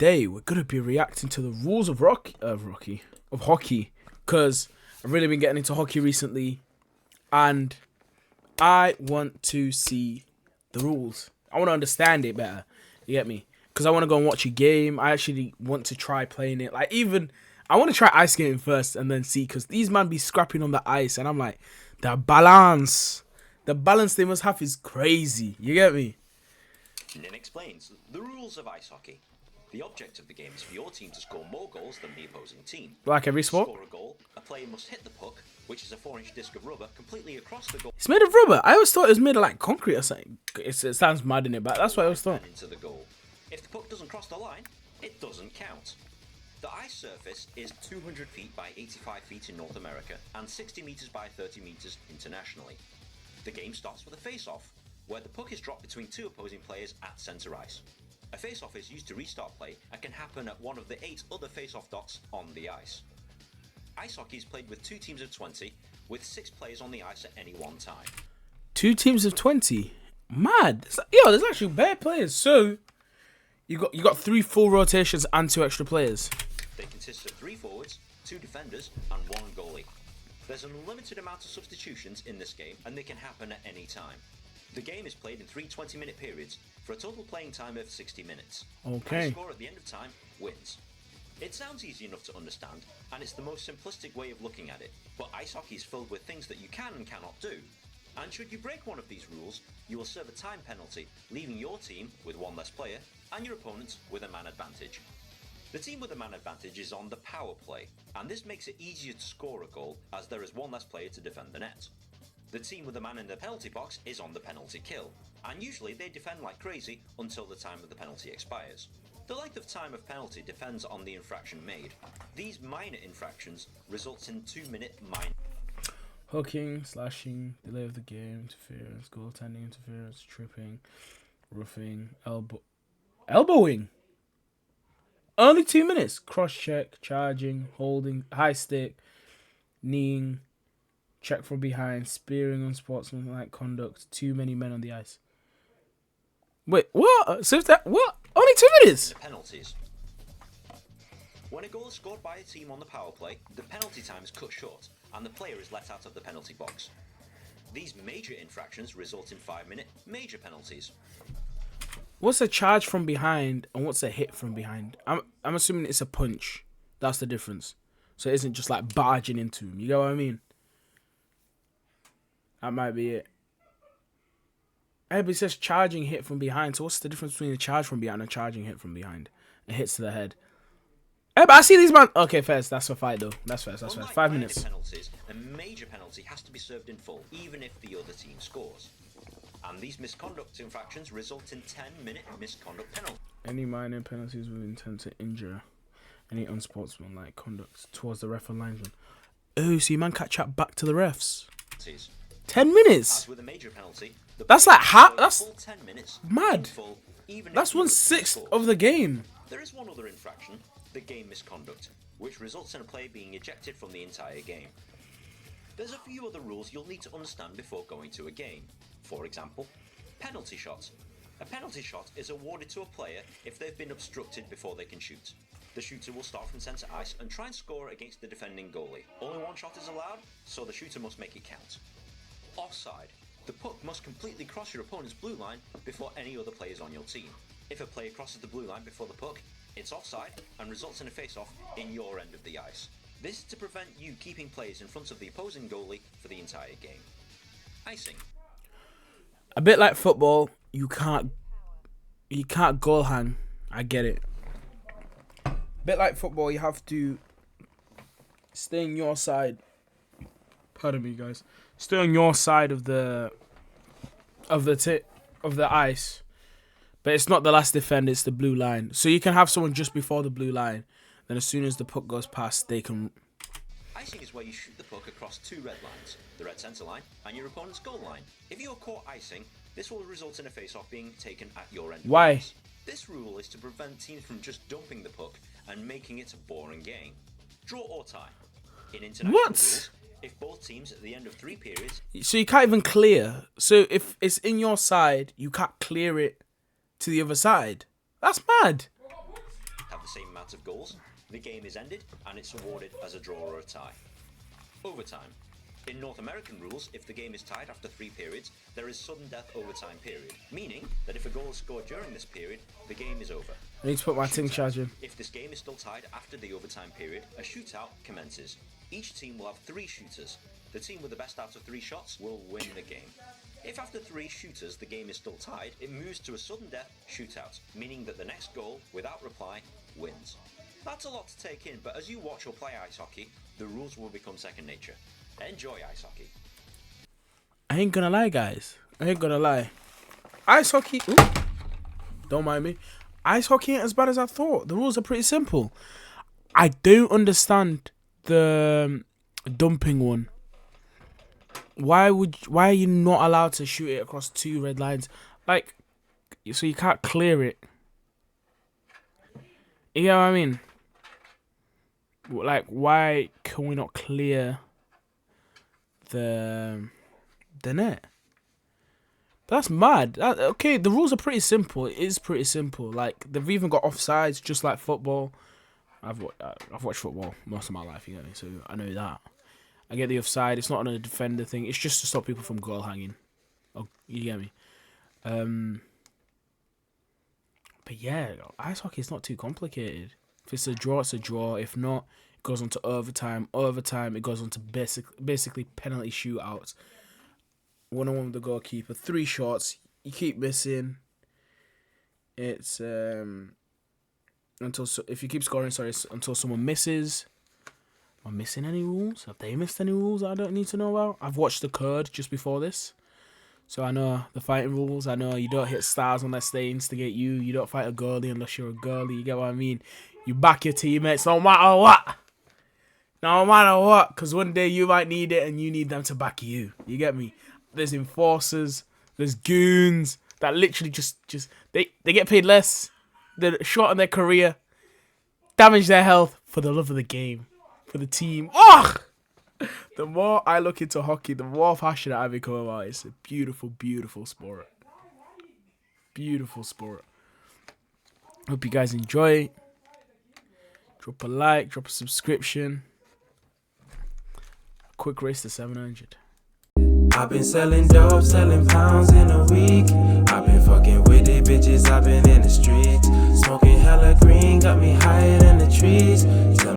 today we're gonna be reacting to the rules of hockey, because I've really been getting into hockey recently, and I want to see the rules. I want to understand it better. You get me? Because I want to go and watch a game. I actually want to try playing it. Like, even I want to try ice skating first and then see, because these man be scrapping on the ice, and I'm like, the balance they must have is crazy. You get me? Nin explains the rules of ice hockey. The object of the game is for your team to score more goals than the opposing team. Like every sport. To score a goal, a player must hit the puck, which is a 4-inch disc of rubber, completely across the goal. It's made of rubber. I always thought it was made of like concrete or something. It sounds mad in it, but that's what I always thought. Into the goal. If the puck doesn't cross the line, it doesn't count. The ice surface is 200 feet by 85 feet in North America and 60 meters by 30 meters internationally. The game starts with a face-off, where the puck is dropped between two opposing players at center ice. A face-off is used to restart play and can happen at one of the 8 other face-off dots on the ice. Ice hockey is played with 2 teams of 20, with 6 players on the ice at any one time. 2 teams of 20? Mad. Yo, there's actually bare players. So, you got 3 full rotations and 2 extra players. They consist of 3 forwards, 2 defenders, and 1 goalie. There's an unlimited amount of substitutions in this game, and they can happen at any time. The game is played in 3 20-minute periods for a total playing time of 60 minutes. Okay. The score at the end of time wins. It sounds easy enough to understand, and it's the most simplistic way of looking at it, but ice hockey is filled with things that you can and cannot do. And should you break one of these rules, you will serve a time penalty, leaving your team with 1 less player and your opponent with a man advantage. The team with a man advantage is on the power play, and this makes it easier to score a goal as there is 1 less player to defend the net. The team with a man in the penalty box is on the penalty kill, and usually they defend like crazy until the time of the penalty expires. The length of time of penalty depends on the infraction made. These minor infractions result in 2-minute minor. Hooking, slashing, delay of the game, interference, goaltending, interference, tripping, roughing, elbowing. Only 2 minutes. Cross check, charging, holding, high stick, kneeing, check from behind, spearing, unsportsmanlike conduct, too many men on the ice. Wait, what? So what? Only 2 minutes? Penalties. When a goal is scored by a team on the power play, the penalty time is cut short, and the player is let out of the penalty box. These major infractions result in 5-minute major penalties. What's a charge from behind and what's a hit from behind? I'm assuming it's a punch. That's the difference. So it isn't just like barging into him. You get what I mean? That might be it. Hey, but it says charging hit from behind. So what's the difference between a charge from behind and a charging hit from behind? It hits to the head. Hey, but I see these man. Okay, fair. That's for fight though. That's fair. 5 minutes. Penalties, a major penalty has to be served in full, even if the other team scores. And these misconduct infractions result in 10-minute misconduct penalty. Any minor penalties with intent to injure any unsportsmanlike conduct towards the ref or linesman. Oh, so you man can't chat back to the refs. 10 minutes. As with a major penalty, that's like half. That's 10 minutes mad. Full, that's 1/6 of the game. There is one other infraction, the game misconduct, which results in a player being ejected from the entire game. There's a few other rules you'll need to understand before going to a game. For example, penalty shots. A penalty shot is awarded to a player if they've been obstructed before they can shoot. The shooter will start from centre ice and try and score against the defending goalie. Only 1 shot is allowed, so the shooter must make it count. Offside. The puck must completely cross your opponent's blue line before any other players on your team. If a player crosses the blue line before the puck, it's offside and results in a face-off in your end of the ice. This is to prevent you keeping players in front of the opposing goalie for the entire game. Icing. A bit like football, you can't goal hang. I get it. A bit like football, you have to stay on your side. Pardon me, guys. Stay on your side of the ice. But it's not the last defender, it's the blue line. So you can have someone just before the blue line. Then as soon as the puck goes past, they can... Icing is where you shoot the puck across 2 red lines, the red centre line and your opponent's goal line. If you're caught icing, this will result in a face-off being taken at your end. Why? This rule is to prevent teams from just dumping the puck and making it a boring game. Draw or tie. In international rules, if both teams at the end of 3 periods... So you can't even clear. So if it's in your side, you can't clear it to the other side. That's mad. Have same amount of goals, the game is ended and it's awarded as a draw or a tie. Overtime. In North American rules, if the game is tied after 3 periods, there is sudden death overtime period, meaning that if a goal is scored during this period, the game is over. I need to put my ting charge in. If this game is still tied after the overtime period, a shootout commences. Each team will have 3 shooters. The team with the best out of 3 shots will win the game. If after 3 shooters the game is still tied, it moves to a sudden death shootout, meaning that the next goal, without reply, wins. That's a lot to take in, but as you watch or play ice hockey, the rules will become second nature. Enjoy ice hockey. I ain't gonna lie, guys. I ain't gonna lie. Ice hockey... Ooh, don't mind me. Ice hockey ain't as bad as I thought. The rules are pretty simple. I don't understand the dumping one. Why are you not allowed to shoot it across 2 red lines? Like, so you can't clear it. You know what I mean? Like, why can we not clear the net? But that's mad. Okay, the rules are pretty simple. It is pretty simple. Like, they've even got offsides, just like football. I've watched football most of my life, you get me? So I know that. I get the offside. It's not on a defender thing. It's just to stop people from goal hanging. Oh, you get me? But yeah, ice hockey is not too complicated. If it's a draw, it's a draw. If not, it goes on to overtime. Overtime, it goes on to basically penalty shootouts. 1-on-1 with the goalkeeper. 3 shots. You keep missing. It's if you keep scoring, it's until someone misses. Am I missing any rules? Have they missed any rules that I don't need to know about? I've watched the Curd just before this, so I know the fighting rules. I know you don't hit stars unless they instigate you. You don't fight a goalie unless you're a goalie. You get what I mean? You back your teammates no matter what. No matter what, because one day you might need it and you need them to back you. You get me? There's enforcers. There's goons that literally just they get paid less. They're short on their career. Damage their health for the love of the game. For the team. Oh! The more I look into hockey, the more passionate I become about it. It's a beautiful, beautiful sport. Beautiful sport. Hope you guys enjoy. Drop a like, drop a subscription. Quick race to 700. I've been selling dope, selling pounds in a week. I've been fucking with the bitches, I've been in the streets. Smoking